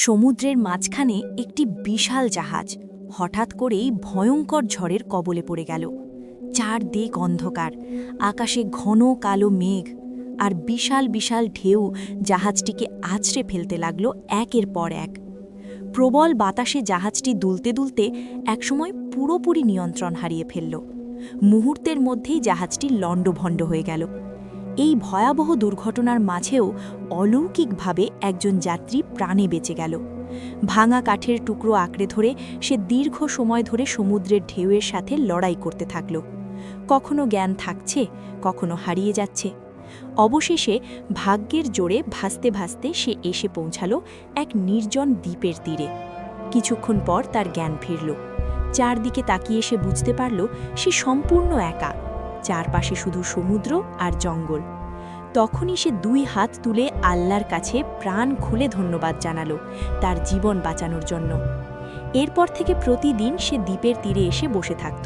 সমুদ্রের মাঝখানে একটি বিশাল জাহাজ হঠাৎ করেই ভয়ঙ্কর ঝড়ের কবলে পড়ে গেল। চারদিক অন্ধকার, আকাশে ঘন কালো মেঘ, আর বিশাল বিশাল ঢেউ জাহাজটিকে আছড়ে ফেলতে লাগল একের পর এক। প্রবল বাতাসে জাহাজটি দুলতে দুলতে একসময় পুরোপুরি নিয়ন্ত্রণ হারিয়ে ফেলল। মুহূর্তের মধ্যেই জাহাজটি লণ্ডভণ্ড হয়ে গেল। এই ভয়াবহ দুর্ঘটনার মাঝেও অলৌকিকভাবে একজন যাত্রী প্রাণে বেঁচে গেল। ভাঙা কাঠের টুকরো আঁকড়ে ধরে সে দীর্ঘ সময় ধরে সমুদ্রের ঢেউয়ের সাথে লড়াই করতে থাকল। কখনো জ্ঞান থাকছে, কখনো হারিয়ে যাচ্ছে। অবশেষে ভাগ্যের জোরে ভাসতে ভাসতে সে এসে পৌঁছালো এক নির্জন দ্বীপের তীরে। কিছুক্ষণ পর তার জ্ঞান ফিরল। চারদিকে তাকিয়ে সে বুঝতে পারল সে সম্পূর্ণ একা, চারপাশে শুধু সমুদ্র আর জঙ্গল। তখনই সে দুই হাত তুলে আল্লাহর কাছে প্রাণ খুলে ধন্যবাদ জানালো তার জীবন বাঁচানোর জন্য। এরপর থেকে প্রতিদিন সে দ্বীপের তীরে এসে বসে থাকত,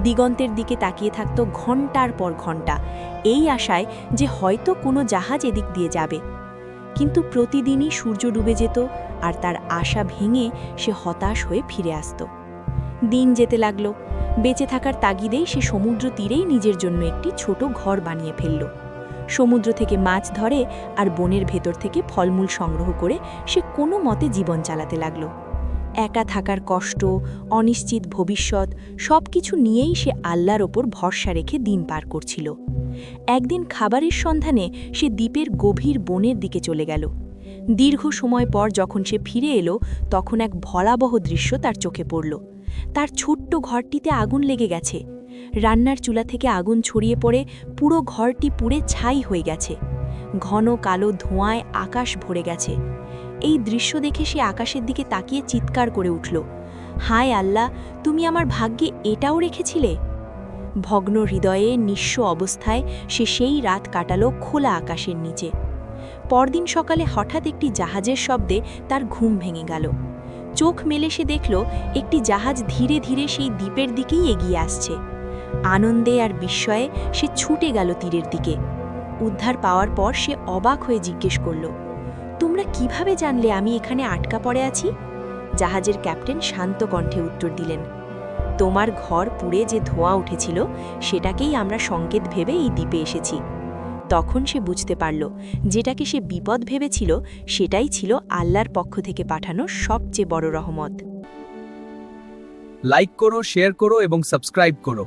দিগন্তের দিকে তাকিয়ে থাকত ঘণ্টার পর ঘণ্টা, এই আশায় যে হয়তো কোনো জাহাজ এদিক দিয়ে যাবে। কিন্তু প্রতিদিনই সূর্য ডুবে যেত আর তার আশা ভেঙে সে হতাশ হয়ে ফিরে আসত। দিন যেতে লাগল। বেঁচে থাকার তাগিদেই সে সমুদ্র তীরেই নিজের জন্য একটি ছোট ঘর বানিয়ে ফেলল। সমুদ্র থেকে মাছ ধরে আর বনের ভেতর থেকে ফলমূল সংগ্রহ করে সে কোনো মতে জীবন চালাতে লাগল। একা থাকার কষ্ট, অনিশ্চিত ভবিষ্যৎ সব কিছু নিয়েই সে আল্লাহর ওপর ভরসা রেখে দিন পার করছিল। একদিন খাবারের সন্ধানে সে দ্বীপের গভীর বনের দিকে চলে গেল। দীর্ঘ সময় পর যখন সে ফিরে এলো, তখন এক ভয়াবহ দৃশ্য তার চোখে পড়ল। তার ছোট্ট ঘরটিতে আগুন লেগে গেছে। রান্নার চুলা থেকে আগুন ছড়িয়ে পড়ে পুরো ঘরটি পুড়ে ছাই হয়ে গেছে। ঘন কালো ধোঁয়ায় আকাশ ভরে গেছে। এই দৃশ্য দেখে সে আকাশের দিকে তাকিয়ে চিৎকার করে উঠল, হায় আল্লাহ, তুমি আমার ভাগ্যে এটাও রেখেছিলে। ভগ্ন হৃদয়ে নিঃস্ব অবস্থায় সে সেই রাত কাটালো খোলা আকাশের নিচে। পরদিন সকালে হঠাৎ একটি জাহাজের শব্দে তার ঘুম ভেঙে গেল। চোখ মেলে সে দেখল একটি জাহাজ ধীরে ধীরে সেই দ্বীপের দিকেই এগিয়ে আসছে। আনন্দে আর বিস্ময়ে সে ছুটে গেল তীরের দিকে। উদ্ধার পাওয়ার পর সে অবাক হয়ে জিজ্ঞেস করল, তোমরা কিভাবে জানলে আমি এখানে আটকা পড়ে আছি? জাহাজের ক্যাপ্টেন শান্ত কণ্ঠে উত্তর দিলেন, তোমার ঘর পুড়ে যে ধোঁয়া উঠেছিল সেটাকেই আমরা সংকেত ভেবে এই দ্বীপে এসেছি। তখন সে বুঝতে পারল যেটাকে সে বিপদ ভেবেছিল সেটাই ছিল আল্লাহর পক্ষ থেকে পাঠানো সবচেয়ে বড় রহমত। লাইক করো, শেয়ার করো এবং সাবস্ক্রাইব করো।